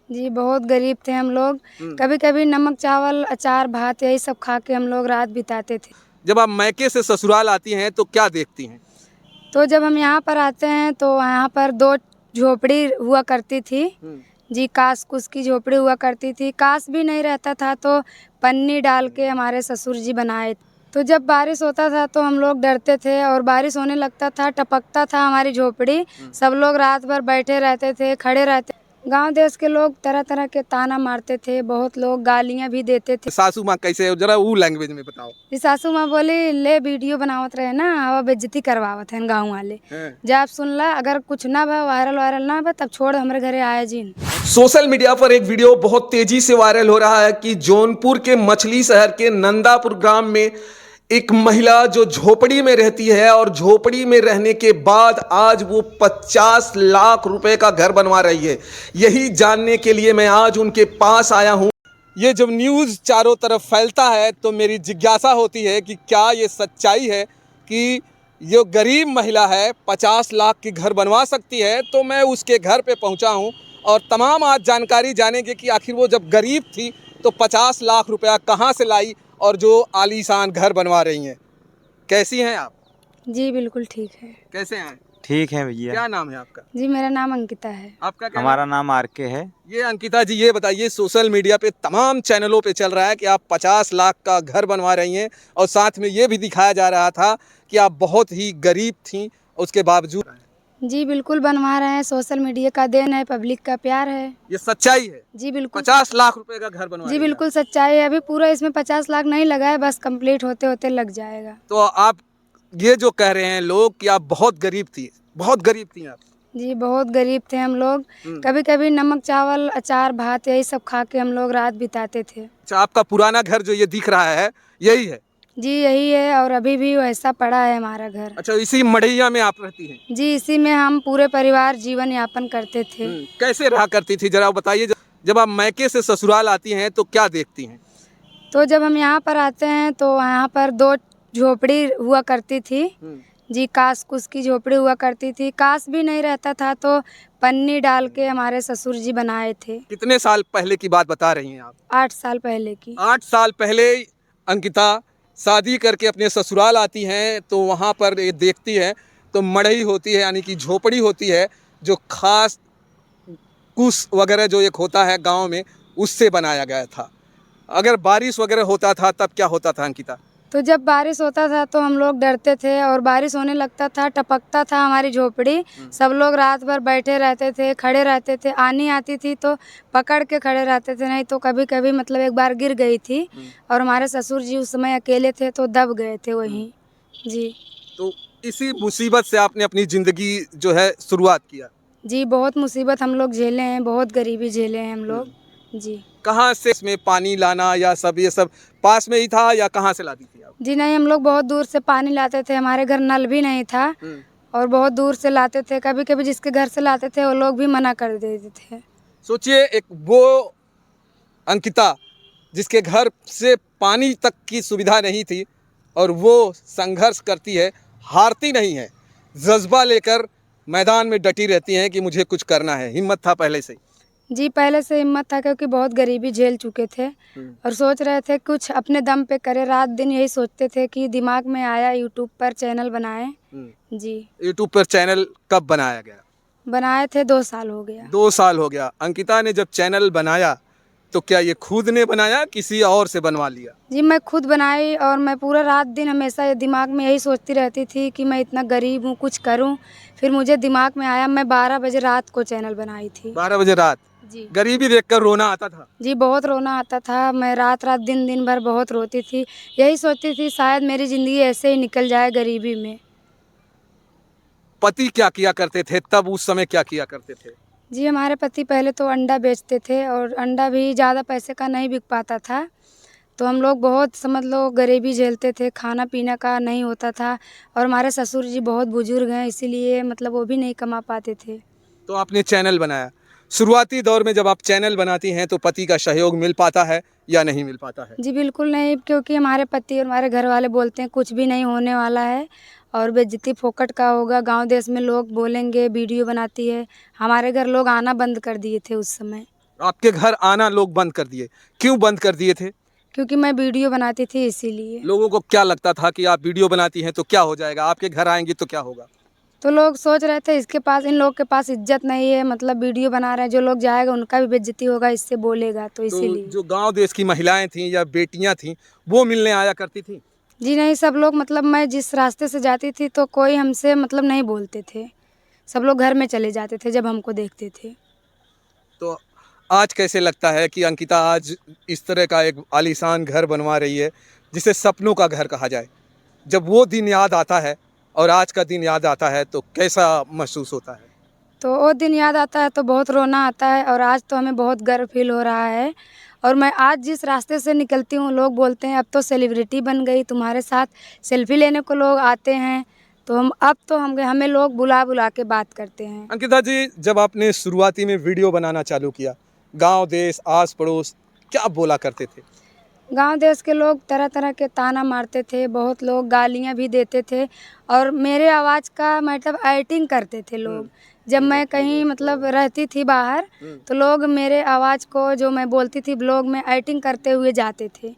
जी, बहुत गरीब थे हम लोग। कभी-कभी नमक चावल, अचार, भात यही सब खा के हम लोग रात बिताते थे। जब आप मायके से ससुराल आती हैं तो क्या देखती हैं? तो जब हम यहाँ पर आते हैं तो यहाँ पर 2 झोपड़ी हुआ करती थी। जी, कास-कूस की झोपड़ी हुआ करती थी। कास भी नहीं रहता था तो पन्नी डाल के हमारे ससुर जी बनाए। तो जब बारिश होता था तो हम लोग डरते थे और बारिश होने लगता था, टपकता था हमारी झोपड़ी। सब लोग रात भर बैठे रहते थे, खड़े रहते। गाँव देश के लोग तरह-तरह के ताना मारते थे, बहुत लोग गालियाँ भी देते थे। सासू माँ कैसे है जरा वो लैंग्वेज में बताओ। जी, सासू माँ बोली ले वीडियो बनावत रहे ना और बेइज्जती करवावत हैं गाँव वाले। हैं। जब सुनला अगर कुछ ना भा वायरल ना भा तब छोड़ हमरे घरे आए जिन। सोशल मीडिया पर एक वीडियो बहुत तेजी से वायरल हो रहा है कि जौनपुर के मछली शहर के नंदापुर ग्राम में एक महिला जो झोपड़ी में रहती है और झोपड़ी में रहने के बाद आज वो 50 लाख रुपए का घर बनवा रही है। यही जानने के लिए मैं आज उनके पास आया हूं। ये जब न्यूज़ चारों तरफ फैलता है तो मेरी जिज्ञासा होती है कि क्या ये सच्चाई है कि जो गरीब महिला है 50 लाख की घर बनवा सकती है। तो मैं उसके घर पे पहुंचा हूं और तमाम आज जानकारी जानेंगे कि आखिर वो जब गरीब थी तो 50 लाख रुपया कहां से लाई और जो आलीशान घर बनवा रही हैं। कैसी हैं आप? जी, बिल्कुल ठीक है। कैसे हैं? ठीक है भैया। क्या नाम है आपका? जी, मेरा नाम अंकिता है। आपका क्या हमारा नाम आरके है। ये अंकिता जी ये बताइए सोशल मीडिया पे तमाम चैनलों पे चल रहा है कि आप 50 लाख का घर बनवा रही हैं और साथ में ये भी दिखाया जा रहा था कि आप बहुत ही गरीब थीं उसके बावजूद। जी, बिल्कुल बनवा रहे हैं, सोशल मीडिया का देन है, पब्लिक का प्यार है। ये सच्चाई है? जी, बिल्कुल। 50 लाख रुपए का घर बनवा जी, रही हैं बिल्कुल सच्चाई है। अभी पूरा इसमें 50 लाख नहीं लगा है, बस कंप्लीट होते-होते लग जाएगा। आप। तो आप ये जो कह रहे हैं लोग कि आप बहुत गरीब थी, बहुत गरीब थी आप। जी, बहुत गरीब थे हम लोग। कभी-कभी नमक चावल, अचार, भात यही सब खा के हम लोग रात बिताते थे। अच्छा, आपका पुराना घर जो ये दिख रहा है यही है? जी, यही है और अभी भी वैसा पड़ा है हमारा घर। अच्छा, इसी मढ़ैया में आप रहती हैं? जी, इसी में हम पूरे परिवार जीवन यापन करते थे। कैसे रहा करती थी जरा बताइए। जब आप मायके से ससुराल आती हैं तो क्या देखती हैं? तो जब हम यहाँ पर आते हैं तो यहाँ पर 2 झोपड़ी हुआ करती थी। जी, कास-कूस की झोपड़ी हुआ करती थी। कास भी नहीं रहता था तो पन्नी डाल के हमारे ससुर जी बनाए थे। कितने साल पहले की बात बता रही हैं आप? 8 साल पहले की। 8 साल पहले अंकिता शादी करके अपने ससुराल आती हैं तो वहाँ पर ये देखती है तो मढ़ई होती है यानी कि झोपड़ी होती है जो खास कुस वगैरह जो एक होता है गांव में उससे बनाया गया था। अगर बारिश वगैरह होता था तब क्या होता था अंकिता? तो जब बारिश होता था तो हम लोग डरते थे और बारिश होने लगता था, टपकता था हमारी झोपड़ी। सब लोग रात भर बैठे रहते थे, खड़े रहते थे। आनी आती थी तो पकड़ के खड़े रहते थे, नहीं तो कभी-कभी मतलब एक बार गिर गई थी और हमारे ससुर जी उस समय अकेले थे तो दब गए थे वहीं। जी। तो इसी मुसीबत से आपने अपनी ज़िंदगी जो है शुरुआत किया। जी, बहुत मुसीबत हम लोग झेले हैं, बहुत गरीबी झेले हैं हम लोग। जी। कहाँ से इसमें पानी लाना या सब ये सब पास में ही था या कहाँ से लाती थी आप? जी नहीं, हम लोग बहुत दूर से पानी लाते थे, हमारे घर नल भी नहीं था और बहुत दूर से लाते थे। कभी-कभी जिसके घर से लाते थे वो लोग भी मना कर देते थे। सोचिए एक वो अंकिता जिसके घर से पानी तक की सुविधा नहीं थी और वो संघर्ष करती है, हारती नहीं है, जज्बा लेकर मैदान में डटी रहती हैं कि मुझे कुछ करना है। हिम्मत था पहले से ही? जी, पहले से हिम्मत था क्योंकि बहुत गरीबी झेल चुके थे और सोच रहे थे कुछ अपने दम पे करें। रात दिन यही सोचते थे कि दिमाग में आया यूट्यूब पर चैनल बनाएं। जी। यूट्यूब पर चैनल कब बनाया गया? बनाए थे 2 साल हो गया। 2 साल हो गया। अंकिता ने जब चैनल बनाया तो क्या ये खुद ने बनाया किसी और से बनवा लिया? जी, मैं खुद बनाई और मैं पूरा रात दिन हमेशा ये दिमाग में यही सोचती रहती थी कि मैं इतना गरीब हूँ, कुछ करूँ। फिर मुझे दिमाग में आया, मैं 12 बजे रात को चैनल बनाई थी। 12 बजे रात? जी। गरीबी देखकर रोना आता था? जी, बहुत रोना आता था। मैं रात-रात, दिन-दिन भर बहुत रोती थी। यही सोचती थी शायद मेरी ज़िंदगी ऐसे ही निकल जाए गरीबी में। पति क्या किया करते थे तब, उस समय क्या किया करते थे? जी, हमारे पति पहले तो अंडा बेचते थे और अंडा भी ज़्यादा पैसे का नहीं बिक पाता था। तो हम लोग बहुत समझ लो गरीबी झेलते थे, खाना-पीना का नहीं होता था और हमारे ससुर जी बहुत बुजुर्ग हैं इसीलिए मतलब वो भी नहीं कमा पाते थे। तो आपने चैनल बनाया। शुरुआती दौर में जब आप चैनल बनाती हैं तो पति का सहयोग मिल पाता है या नहीं मिल पाता है? जी, बिल्कुल नहीं क्योंकि हमारे पति और हमारे घर वाले बोलते हैं कुछ भी नहीं होने वाला है और बेइज्जती फोकट का होगा, गाँव देश में लोग बोलेंगे वीडियो बनाती है। हमारे घर लोग आना बंद कर दिए थे उस समय। आपके घर आना लोग बंद कर दिए, क्यों बंद कर दिए थे? क्योंकि मैं वीडियो बनाती थी इसीलिए। लोगों को क्या लगता था कि आप वीडियो बनाती हैं तो क्या हो जाएगा, आपके घर आएंगे तो क्या होगा? तो लोग सोच रहे थे इसके पास, इन लोग के पास इज्जत नहीं है, मतलब वीडियो बना रहे हैं, जो लोग जाएगा उनका भी बेइज्जती होगा, इससे बोलेगा, तो तो इसीलिए। जो गांव देश की महिलाएं थीं या बेटियां थीं वो मिलने आया करती थीं? जी नहीं, सब लोग, मतलब मैं जिस रास्ते से जाती थी तो कोई हमसे मतलब नहीं बोलते थे। सब लोग घर में चले जाते थे जब हमको देखते थे। तो आज कैसे लगता है कि अंकिता आज इस तरह का एक आलीशान घर बनवा रही है जिसे सपनों का घर कहा जाए? जब वो दिन याद आता है और आज का दिन याद आता है तो कैसा महसूस होता है? तो वो दिन याद आता है तो बहुत रोना आता है, और आज तो हमें बहुत गर्व फील हो रहा है। और मैं आज जिस रास्ते से निकलती हूँ, लोग बोलते हैं अब तो सेलिब्रिटी बन गई, तुम्हारे साथ सेल्फी लेने को लोग आते हैं। तो हम अब तो हमें लोग बुला बुला के बात करते हैं। अंकिता जी, जब आपने शुरुआती में वीडियो बनाना चालू किया, गांव देश आस पड़ोस क्या बोला करते थे? गांव देश के लोग तरह तरह के ताना मारते थे, बहुत लोग गालियां भी देते थे, और मेरे आवाज़ का मतलब एडिटिंग करते थे लोग। जब मैं कहीं मतलब रहती थी बाहर, तो लोग मेरे आवाज़ को, जो मैं बोलती थी ब्लॉग में, एडिटिंग करते हुए जाते थे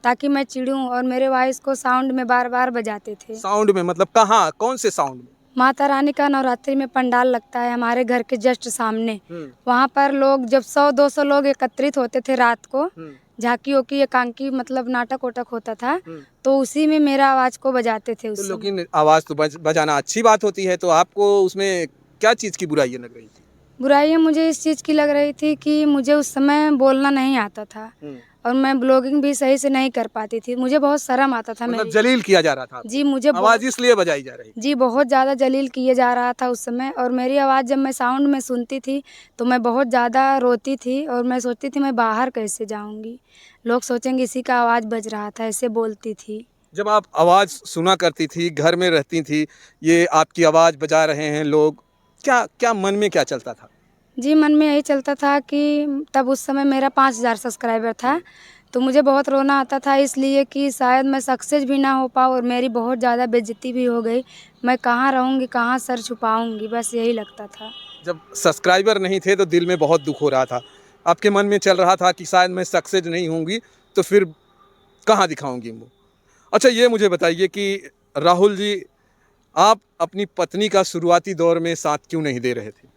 ताकि मैं चिढ़ूं, और मेरे वॉइस को साउंड में बार बार बजाते थे। साउंड में मतलब कहाँ, कौन से साउंड में? माता रानी का नवरात्रि में पंडाल लगता है हमारे घर के जस्ट सामने। वहाँ पर लोग जब 100-200 लोग एकत्रित होते थे रात को, झांकी ओकी एकांकी मतलब नाटक ओटक होता था, तो उसी में मेरा आवाज़ को बजाते थे तो उस समय। लेकिन आवाज़ तो बजाना अच्छी बात होती है, तो आपको उसमें क्या चीज़ की बुराई लग रही थी? बुराइयाँ मुझे इस चीज़ की लग रही थी कि मुझे उस समय बोलना नहीं आता था, और मैं ब्लॉगिंग भी सही से नहीं कर पाती थी। मुझे बहुत शर्म आता था मतलब मेरी। जलील किया जा रहा था आपको। जी, मुझे आवाज़ इसलिए बजाई जा रही थी। जी, बहुत ज़्यादा जलील किए जा रहा था उस समय, और मेरी आवाज़ जब मैं साउंड में सुनती थी तो मैं बहुत ज़्यादा रोती थी, और मैं सोचती थी मैं बाहर कैसे जाऊँगी, लोग सोचेंगे इसी का आवाज़ बज रहा था, ऐसे बोलती थी। जब आप आवाज़ सुना करती थी, घर में रहती थी, ये आपकी आवाज़ बजा रहे हैं लोग, क्या क्या मन में क्या चलता था? जी, मन में यही चलता था कि तब उस समय मेरा 5000 सब्सक्राइबर था, तो मुझे बहुत रोना आता था, इसलिए कि शायद मैं सक्सेस भी ना हो पाऊँ और मेरी बहुत ज़्यादा बेइज्जती भी हो गई। मैं कहाँ रहूँगी, कहाँ सर छुपाऊँगी, बस यही लगता था। जब सब्सक्राइबर नहीं थे तो दिल में बहुत दुःख हो रहा था। आपके मन में चल रहा था कि शायद मैं सक्सेस नहीं होंगी, तो फिर कहाँ दिखाऊँगी मुँह? अच्छा, ये मुझे बताइए कि राहुल जी, आप अपनी पत्नी का शुरुआती दौर में साथ क्यों नहीं दे रहे थे?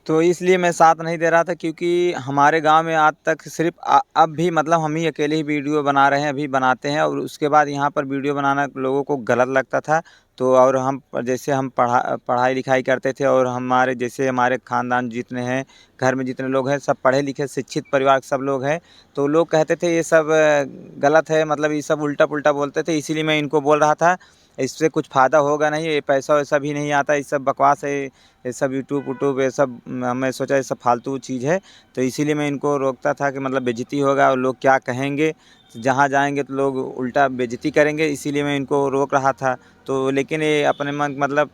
तो इसलिए मैं साथ नहीं दे रहा था क्योंकि हमारे गांव में आज तक सिर्फ अब भी मतलब हम ही अकेले ही वीडियो बना रहे हैं, अभी बनाते हैं, और उसके बाद यहाँ पर वीडियो बनाना लोगों को गलत लगता था। तो और हम जैसे हम पढ़ाई लिखाई करते थे, और हमारे जैसे हमारे ख़ानदान जितने हैं, घर में जितने लोग हैं, सब पढ़े लिखे शिक्षित परिवार के सब लोग हैं। तो लोग कहते थे ये सब गलत है, मतलब ये सब उल्टा पुल्टा बोलते थे। इसीलिए मैं इनको बोल रहा था इससे कुछ फ़ायदा होगा नहीं, ये पैसा वैसा भी नहीं आता, ये सब बकवास है, ये सब यूट्यूब वूट्यूब ये सब मैं सोचा ये सब फालतू चीज़ है। तो इसीलिए मैं इनको रोकता था कि मतलब बेइज्जती होगा और लोग क्या कहेंगे, जहाँ जाएंगे तो लोग उल्टा बेइज्जती करेंगे, इसीलिए मैं इनको रोक रहा था। तो लेकिन ये अपने मन मतलब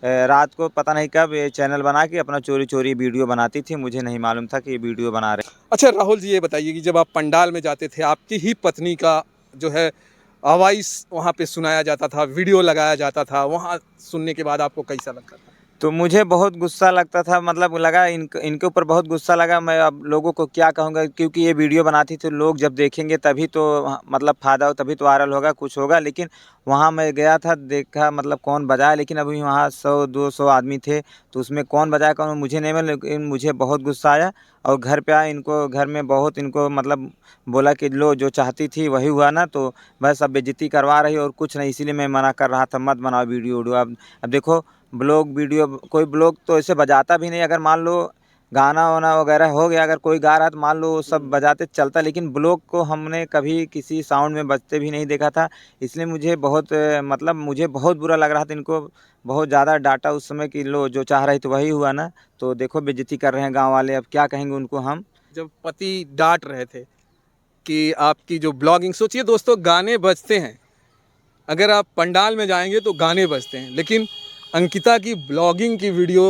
रात को पता नहीं कब ये चैनल बना के अपना चोरी चोरी वीडियो बनाती थी, मुझे नहीं मालूम था कि ये वीडियो बना रहे। अच्छा राहुल जी, ये बताइए कि जब आप पंडाल में जाते थे, आपकी ही पत्नी का जो है आवाज़ वहाँ पे सुनाया जाता था, वीडियो लगाया जाता था, वहाँ सुनने के बाद आपको कैसा लगता था? तो मुझे बहुत गुस्सा लगता था, मतलब लगा इनके ऊपर बहुत गुस्सा लगा। मैं अब लोगों को क्या कहूँगा, क्योंकि ये वीडियो बनाती थी, लोग जब देखेंगे तभी तो मतलब फ़ायदा हो, तभी तो वायरल होगा, कुछ होगा। लेकिन वहाँ मैं गया था, देखा मतलब कौन बजाया, लेकिन अभी वहाँ 100-200 आदमी थे, तो उसमें कौन बजाया कौन मुझे नहीं मिला, लेकिन मुझे बहुत गुस्सा आया। और घर पे आया, इनको घर में बहुत इनको मतलब बोला कि लो जो चाहती थी वही हुआ ना, तो बस अब बेइज्जती करवा रही और कुछ नहीं, इसीलिए मैं मना कर रहा था मत बनाओ वीडियो वीडियो। अब देखो ब्लॉग वीडियो, कोई ब्लॉग तो ऐसे बजाता भी नहीं, अगर मान लो गाना वाना वगैरह हो गया, अगर कोई गा रहा है तो मान लो वो सब बजाते चलता, लेकिन ब्लॉग को हमने कभी किसी साउंड में बजते भी नहीं देखा था। इसलिए मुझे बहुत मतलब मुझे बहुत बुरा लग रहा था, इनको बहुत ज़्यादा डांटा उस समय कि लो जो चाह रही तो वही हुआ ना, तो देखो बेइज्जती कर रहे हैं गाँव वाले, अब क्या कहेंगे उनको हम। जब पति डांट रहे थे कि आपकी जो ब्लॉगिंग, सोचिए दोस्तों, गाने बजते हैं, अगर आप पंडाल में जाएंगे तो गाने बजते हैं, लेकिन अंकिता की ब्लॉगिंग की वीडियो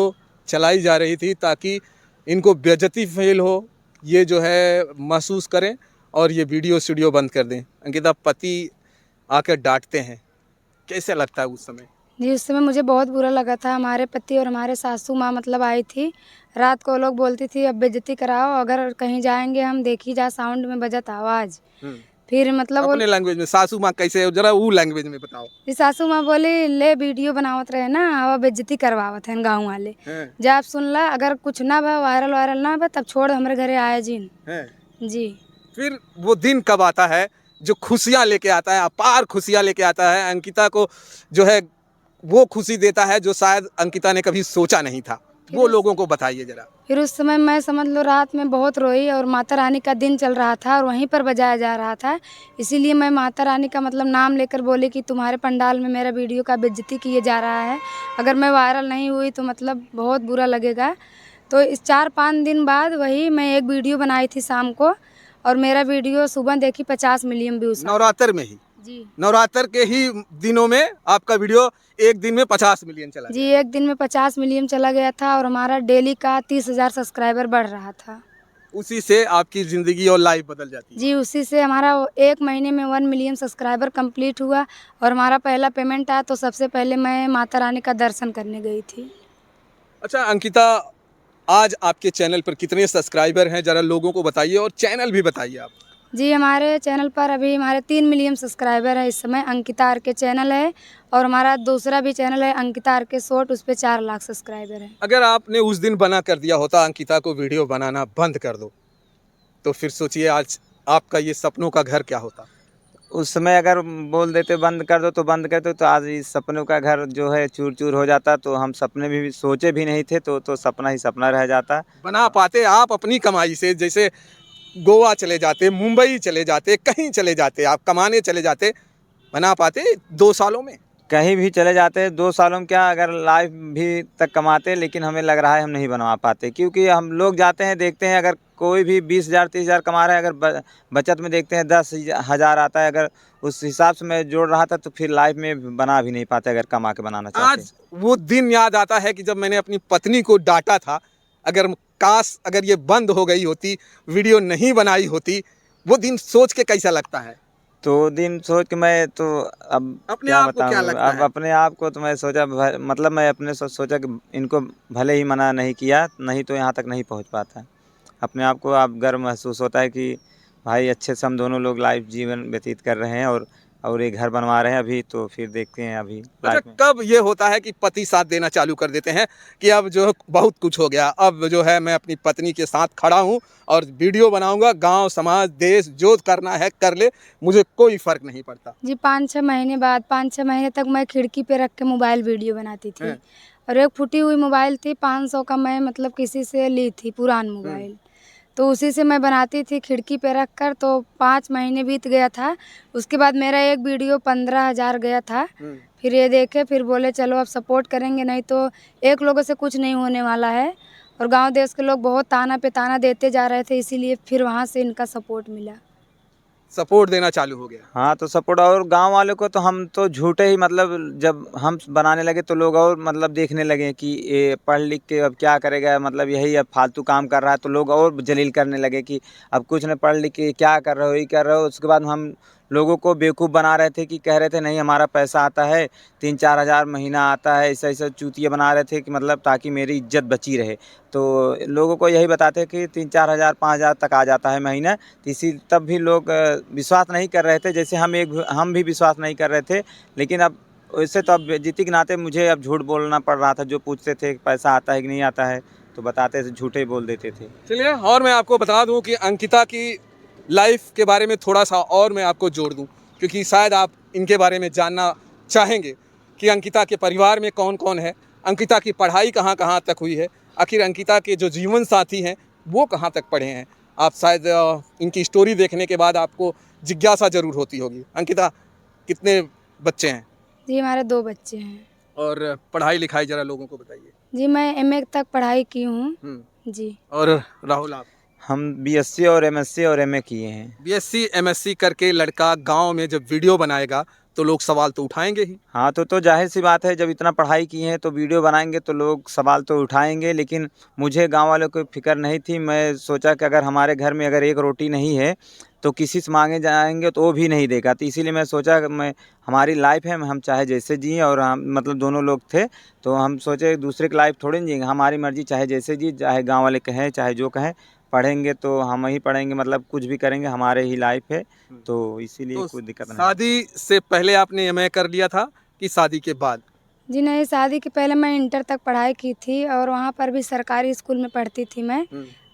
चलाई जा रही थी ताकि इनको बेइज्जती फील हो, ये जो है महसूस करें और ये वीडियो स्टूडियो बंद कर दें। अंकिता, पति आकर डांटते हैं, कैसे लगता है उस समय? जी, उस समय मुझे बहुत बुरा लगा था। हमारे पति और हमारे सासू माँ मतलब आई थी। रात को वो लोग बोलती थी अब बेइज्जती कराओ, अगर कहीं जाएँगे हम देखी जा साउंड में बजत आवाज़। फिर मतलब वो अपने लैंग्वेज में सासू माँ कैसे है, जरा वो लैंग्वेज में बताओ। जी सासू माँ बोली ले वीडियो बनावत रहे ना अब बेइज्जती करवावत हैं गाँव वाले। हैं, जा आप सुन ला अगर कुछ ना भा वायरल ना भा तब छोड़ हमरे घरे आया जिन। हैं। जी। फिर वो दिन कब आता है जो खुशियाँ लेके आता है, अपार खुशियाँ लेके आता है अंकिता को, जो है वो खुशी देता है जो शायद अंकिता ने कभी सोचा नहीं था, वो लोगों को बताइए जरा। फिर उस समय मैं समझ लो रात में बहुत रोई और माता रानी का दिन चल रहा था और वहीं पर बजाया जा रहा था। इसीलिए मैं माता रानी का मतलब नाम लेकर बोली कि तुम्हारे पंडाल में मेरा वीडियो का बेइज्जती किए जा रहा है। अगर मैं वायरल नहीं हुई तो मतलब बहुत बुरा लगेगा। तो इस 4-5 दिन बाद वही मैं एक वीडियो बनाई थी शाम को और मेरा वीडियो सुबह देखी 50 मिलियन व्यूज़। नवरात्र में ही, जी। नवरात्र के ही दिनों में आपका वीडियो एक दिन में 50 मिलियन चला जी, गया। एक दिन में 50 मिलियन चला गया था और हमारा डेली का 30,000 सब्सक्राइबर बढ़ रहा था। उसी से आपकी जिंदगी और लाइफ बदल जाती है। जी, उसी से हमारा वो 1 महीने में 1 मिलियन सब्सक्राइबर कंप्लीट हुआ और हमारा पहला पेमेंट आया तो सबसे पहले मैं माता रानी का दर्शन करने गई थी। अच्छा अंकिता, आज आपके चैनल पर कितने सब्सक्राइबर हैं, जरा लोगों को बताइए और चैनल भी बताइए आप। जी, हमारे चैनल पर अभी हमारे 3 मिलियन सब्सक्राइबर है इस समय। अंकिता आर के चैनल है और हमारा दूसरा भी चैनल है अंकिता आर के शॉर्ट, उस पे 4 लाख सब्सक्राइबर हैं। अगर आपने उस दिन बना कर दिया होता अंकिता को वीडियो बनाना बंद कर दो, तो फिर सोचिए आज आपका ये सपनों का घर क्या होता। उस समय अगर बोल देते बंद कर दो तो बंद कर दो तो आज इस सपनों का घर जो है चूर चूर हो जाता। तो हम सपने भी सोचे भी नहीं थे तो सपना ही सपना रह जाता। बना पाते आप अपनी कमाई से, जैसे गोवा चले जाते, मुंबई चले जाते, कहीं चले जाते, आप कमाने चले जाते, बना पाते 2 सालों में। कहीं भी चले जाते 2 सालों में क्या अगर लाइफ भी तक कमाते, लेकिन हमें लग रहा है हम नहीं बनवा पाते। क्योंकि हम लोग जाते हैं देखते हैं अगर कोई भी 20,000 30,000 कमा रहा है, अगर बचत में देखते हैं 10,000 आता है, अगर उस हिसाब से मैं जोड़ रहा था तो फिर लाइफ में बना भी नहीं पाते अगर कमा के बनाना चाहते। आज वो दिन याद आता है कि जब मैंने अपनी पत्नी को डांटा था, अगर काश अगर ये बंद हो गई होती, वीडियो नहीं बनाई होती, वो दिन सोच के कैसा लगता है? तो दिन सोच के मैं तो अब अपने क्या आप को क्या बताऊँ, लगता अब है? अपने आप को तो मैं सोचा मतलब मैं अपने सोचा कि इनको भले ही मना नहीं किया, नहीं तो यहाँ तक नहीं पहुँच पाता। अपने आप को अब गर्व महसूस होता है कि भाई अच्छे से हम दोनों लोग लाइफ जीवन व्यतीत कर रहे हैं और ये घर बनवा रहे हैं अभी। तो फिर देखते हैं अभी अच्छा, लाइफ में। कब ये होता है कि पति साथ देना चालू कर देते हैं कि अब जो है बहुत कुछ हो गया, अब जो है मैं अपनी पत्नी के साथ खड़ा हूँ और वीडियो बनाऊंगा, गांव समाज देश जो करना है कर ले, मुझे कोई फर्क नहीं पड़ता। जी, 5-6 महीने बाद 5-6 महीने तक मैं खिड़की पे रख के मोबाइल वीडियो बनाती थी। हैं। और एक फूटी हुई मोबाइल थी 500 का, मैं मतलब किसी से ली थी पुरान मोबाइल। तो उसी से मैं बनाती थी खिड़की पे रख कर। तो 5 महीने बीत गया था। उसके बाद मेरा एक वीडियो 15,000 गया था। फिर ये देखे फिर बोले चलो अब सपोर्ट करेंगे, नहीं तो एक लोगों से कुछ नहीं होने वाला है। और गाँव देश के लोग बहुत ताना पे ताना देते जा रहे थे, इसीलिए फिर वहाँ से इनका सपोर्ट मिला। सपोर्ट देना चालू हो गया। हाँ तो सपोर्ट, और गांव वालों को तो हम तो झूठे ही मतलब जब हम बनाने लगे तो लोग और मतलब देखने लगे कि ये पढ़ लिख के अब क्या करेगा, मतलब यही अब फालतू काम कर रहा है। तो लोग और जलील करने लगे कि अब कुछ नहीं पढ़ लिख के क्या कर रहे हो, ये कर रहे हो। उसके बाद हम लोगों को बेवकूफ़ बना रहे थे कि कह रहे थे नहीं हमारा पैसा आता है 3-4 हज़ार महीना आता है, ऐसा ऐसा चूतिया बना रहे थे कि मतलब ताकि मेरी इज्जत बची रहे। तो लोगों को यही बताते कि 3-4 हज़ार 5,000 तक आ जाता है महीना। तो इसी तब भी लोग विश्वास नहीं कर रहे थे, जैसे हम भी विश्वास नहीं कर रहे थे। लेकिन अब वैसे तो अब बेइज्जती के नाते मुझे अब झूठ बोलना पड़ रहा था। जो पूछते थे पैसा आता है कि नहीं आता है तो बताते थे, झूठे बोल देते थे। चलिए, और मैं आपको बता दूं कि अंकिता की लाइफ के बारे में थोड़ा सा और मैं आपको जोड़ दूं, क्योंकि शायद आप इनके बारे में जानना चाहेंगे कि अंकिता के परिवार में कौन कौन है, अंकिता की पढ़ाई कहाँ कहाँ तक हुई है, आखिर अंकिता के जो जीवन साथी हैं वो कहाँ तक पढ़े हैं। आप शायद इनकी स्टोरी देखने के बाद आपको जिज्ञासा जरूर होती होगी। अंकिता, कितने बच्चे हैं जी, हमारे 2 बच्चे हैं। और पढ़ाई लिखाई जरा लोगों को बताइए। जी, मैं एमए तक पढ़ाई की हूँ। जी। और राहुल, आप? हम बीएससी और एमएससी और एमए किए हैं। बीएससी एमएससी करके लड़का गांव में जब वीडियो बनाएगा तो लोग सवाल तो उठाएंगे ही। हाँ तो जाहिर सी बात है, जब इतना पढ़ाई की है तो वीडियो बनाएंगे तो लोग सवाल तो उठाएंगे। लेकिन मुझे गांव वालों को फिक्र नहीं थी। मैं सोचा कि अगर हमारे घर में अगर एक रोटी नहीं है तो किसी से मांगे जाएंगे तो वो भी नहीं देगा। तो इसीलिए मैं सोचा कि मैं हमारी लाइफ है, हम चाहे जैसे जिए, और हम मतलब दोनों लोग थे तो हम सोचे दूसरे की लाइफ थोड़ी नहीं जिएंगे, हमारी मर्जी, चाहे जैसे जी, चाहे गाँव वाले कहें चाहे जो कहें, पढ़ेंगे तो हम ही पढ़ेंगे, मतलब कुछ भी करेंगे हमारे ही लाइफ है, तो इसीलिए तो कोई दिक्कत नहीं। शादी से पहले आपने एमए कर लिया था कि शादी के बाद? जी नहीं, शादी के पहले मैं इंटर तक पढ़ाई की थी और वहाँ पर भी सरकारी स्कूल में पढ़ती थी मैं,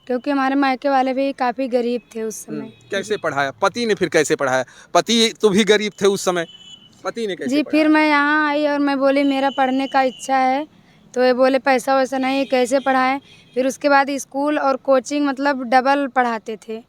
क्योंकि हमारे मायके वाले भी काफ़ी गरीब थे उस समय। कैसे पढ़ाया पति ने? फिर कैसे पढ़ाया? पति तो भी गरीब थे उस समय, पति ने कैसे जी पढ़ाया? फिर मैं यहाँ आई और मैं बोली मेरा पढ़ने का इच्छा है, तो ये बोले पैसा वैसा नहीं, कैसे पढ़ाएं। फिर उसके बाद स्कूल और कोचिंग मतलब डबल पढ़ाते थे,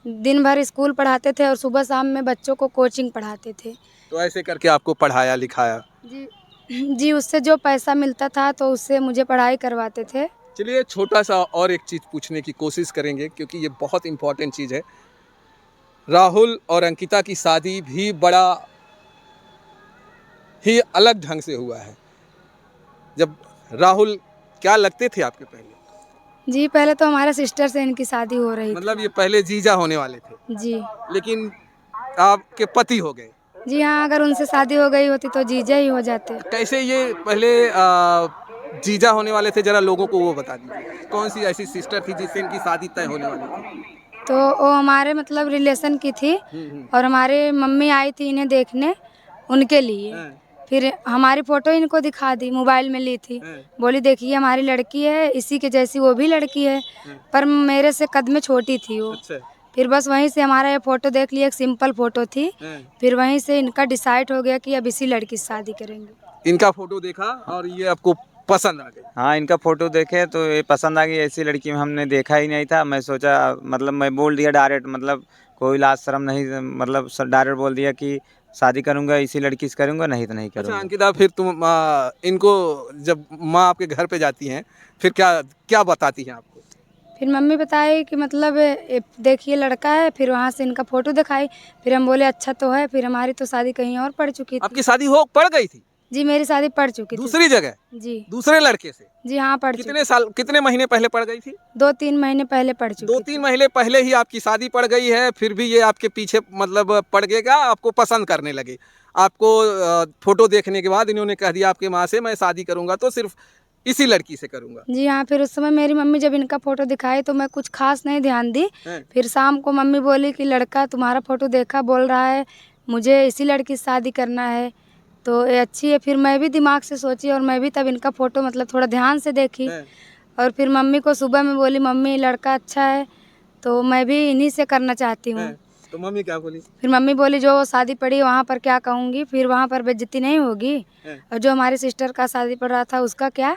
दिन भर स्कूल पढ़ाते थे और सुबह शाम में बच्चों को कोचिंग पढ़ाते थे। तो ऐसे करके आपको पढ़ाया लिखाया। जी जी, उससे जो पैसा मिलता था तो उससे मुझे पढ़ाई करवाते थे। चलिए छोटा सा और एक चीज़ पूछने की कोशिश करेंगे, क्योंकि ये बहुत इम्पोर्टेंट चीज़ है। राहुल और अंकिता की शादी भी बड़ा ही अलग ढंग से हुआ है। जब राहुल क्या लगते थे आपके पहले? जी पहले तो हमारे सिस्टर से इनकी शादी हो रही थी। मतलब ये पहले जीजा होने वाले थे, जी लेकिन आपके पति हो गए। जी हाँ, अगर उनसे शादी हो गई होती तो जीजा ही हो जाते। कैसे ये पहले जीजा होने वाले थे, जरा लोगों को वो बता दीजिए। कौन सी ऐसी सिस्टर थी जिससे इनकी शादी तय होने वाली थी? तो वो हमारे मतलब रिलेशन की थी और हमारे मम्मी आई थी इन्हें देखने उनके लिए। फिर हमारी फ़ोटो इनको दिखा दी, मोबाइल में ली थी, बोली देखिए हमारी लड़की है, इसी के जैसी वो भी लड़की है, पर मेरे से कद में छोटी थी वो। अच्छा। फिर बस वहीं से हमारा ये फ़ोटो देख लिया, एक सिंपल फ़ोटो थी। फिर वहीं से इनका डिसाइड हो गया कि अब इसी लड़की से शादी करेंगे। इनका फोटो देखा और ये आपको पसंद आ गई? हाँ, इनका फोटो देखे तो ये पसंद आ गई। ऐसी लड़की में हमने देखा ही नहीं था। मैं सोचा, मतलब मैं बोल दिया डायरेक्ट, मतलब कोई लाज शर्म नहीं, मतलब डायरेक्ट बोल दिया कि शादी करूंगा इसी लड़की से करूंगा, नहीं तो नहीं अच्छा करूंगा। अंकिता, फिर तुम इनको जब माँ आपके घर पे जाती हैं फिर क्या क्या बताती हैं आपको? फिर मम्मी बताई कि मतलब देखिए लड़का है, फिर वहाँ से इनका फ़ोटो दिखाई। फिर हम बोले अच्छा तो है, फिर हमारी तो शादी कहीं और पड़ चुकी थी। आपकी शादी हो पड़ गई थी जी मेरी शादी पड़ चुकी थी। दूसरी जगह, जी दूसरे लड़के से? जी हाँ पड़ चुकी। कितने साल, कितने महीने पहले पड़ गई थी? 2-3 महीने पहले पड़ चुकी थी। 2-3 महीने पहले ही आपकी शादी पड़ गई है, फिर भी ये आपके पीछे मतलब पड़ गएगा, आपको पसंद करने लगे। आपको फोटो देखने के बाद इन्होंने कह दिया आपके माँ से मैं शादी करूंगा तो सिर्फ इसी लड़की से करूंगा। जी हाँ, फिर उस समय मेरी मम्मी जब इनका फ़ोटो दिखाई तो मैं कुछ खास नहीं ध्यान दी। फिर शाम को मम्मी बोली कि लड़का तुम्हारा फ़ोटो देखा, बोल रहा है मुझे इसी लड़की से शादी करना है, तो ये अच्छी है। फिर मैं भी दिमाग से सोची और मैं भी तब इनका फ़ोटो मतलब थोड़ा ध्यान से देखी। और फिर मम्मी को सुबह में बोली मम्मी लड़का अच्छा है तो मैं भी इन्हीं से करना चाहती हूँ। तो मम्मी क्या बोली? फिर मम्मी बोली जो शादी पड़ी वहाँ पर क्या कहूँगी, फिर वहाँ पर बेइज्जती नहीं होगी, और जो हमारी सिस्टर का शादी पड़ रहा था उसका क्या।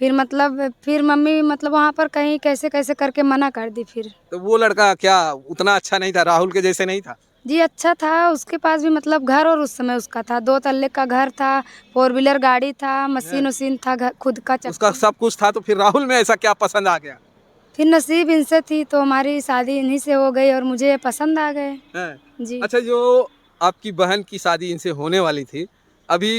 फिर मम्मी मतलब वहाँ पर कहीं कैसे कैसे करके मना कर दी। फिर तो वो लड़का क्या उतना अच्छा नहीं था, राहुल के जैसे नहीं था? जी अच्छा था, उसके पास भी मतलब घर, और उस समय उसका था 2 तल्ले का घर था, 4 व्हीलर गाड़ी था, मशीन वशीन था, घर खुद का उसका सब कुछ था। तो फिर राहुल में ऐसा क्या पसंद आ गया? फिर नसीब इनसे थी तो हमारी शादी इन्हीं से हो गई और मुझे पसंद आ गए। जी अच्छा, जो आपकी बहन की शादी इनसे होने वाली थी, अभी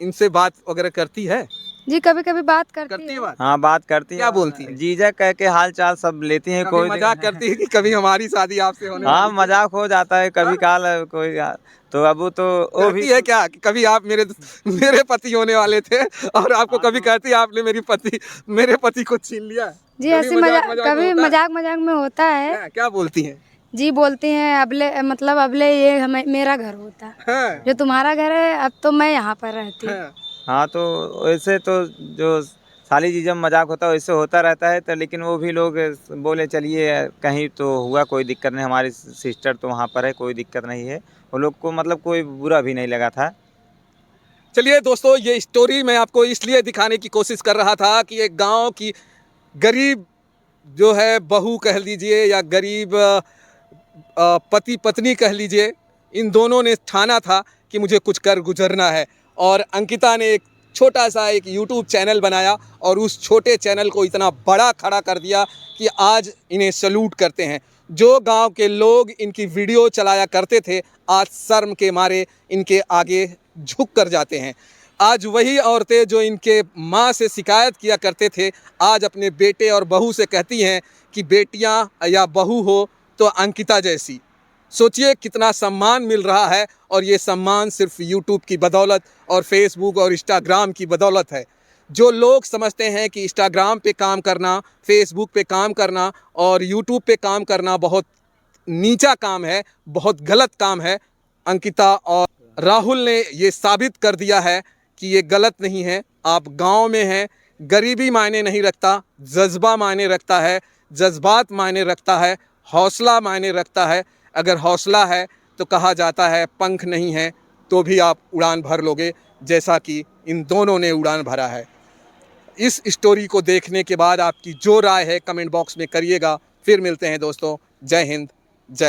इनसे बात वगैरह करती है? जी कभी कभी बात करती है। बात? हाँ बात करती है। क्या बोलती है? जीजा कह के हाल चाल सब लेती हैं। कोई मजाक करती है कि कभी हमारी शादी आपसे होने हाँ वाली है? मजाक हो जाता है कभी काल कोई। तो अब वो तो वो भी कहती है क्या कि कभी आप मेरे पति होने वाले थे और आपको कभी कहती है आपने मेरे पति को छीन लिया? जी ऐसी कभी मजाक मजाक में होता है। क्या बोलती हैं? जी बोलती हैं अबले ये हमें मेरा घर होता, जो तुम्हारा घर है अब तो मैं यहाँ पर रहती हूँ। हाँ तो वैसे तो जो साली जीजा में मजाक होता है वैसे होता रहता है। तो लेकिन वो भी लोग बोले चलिए कहीं तो हुआ, कोई दिक्कत नहीं, हमारी सिस्टर तो वहाँ पर है, कोई दिक्कत नहीं है। वो लोग को मतलब कोई बुरा भी नहीं लगा था। चलिए दोस्तों, ये स्टोरी मैं आपको इसलिए दिखाने की कोशिश कर रहा था कि एक गांव की गरीब जो है बहू कह लीजिए या गरीब पति पत्नी कह लीजिए, इन दोनों ने ठाना था कि मुझे कुछ कर गुजरना है। और अंकिता ने एक छोटा सा एक यूट्यूब चैनल बनाया और उस छोटे चैनल को इतना बड़ा खड़ा कर दिया कि आज इन्हें सैल्यूट करते हैं। जो गांव के लोग इनकी वीडियो चलाया करते थे आज शर्म के मारे इनके आगे झुक कर जाते हैं। आज वही औरतें जो इनके माँ से शिकायत किया करते थे आज अपने बेटे और बहू से कहती हैं कि बेटियां या बहू हो तो अंकिता जैसी। सोचिए कितना सम्मान मिल रहा है और ये सम्मान सिर्फ यूट्यूब की बदौलत और फेसबुक और इंस्टाग्राम की बदौलत है। जो लोग समझते हैं कि इंस्टाग्राम पे काम करना, फेसबुक पे काम करना और यूट्यूब पे काम करना बहुत नीचा काम है, बहुत गलत काम है, अंकिता और राहुल ने ये साबित कर दिया है कि ये गलत नहीं है। आप गांव में हैं, गरीबी मायने नहीं रखता, जज्बा मायने रखता है, जज्बात मायने रखता है, हौसला मायने रखता है। अगर हौसला है तो कहा जाता है पंख नहीं है तो भी आप उड़ान भर लोगे, जैसा कि इन दोनों ने उड़ान भरा है। इस स्टोरी को देखने के बाद आपकी जो राय है कमेंट बॉक्स में करिएगा। फिर मिलते हैं दोस्तों। जय हिंद, जय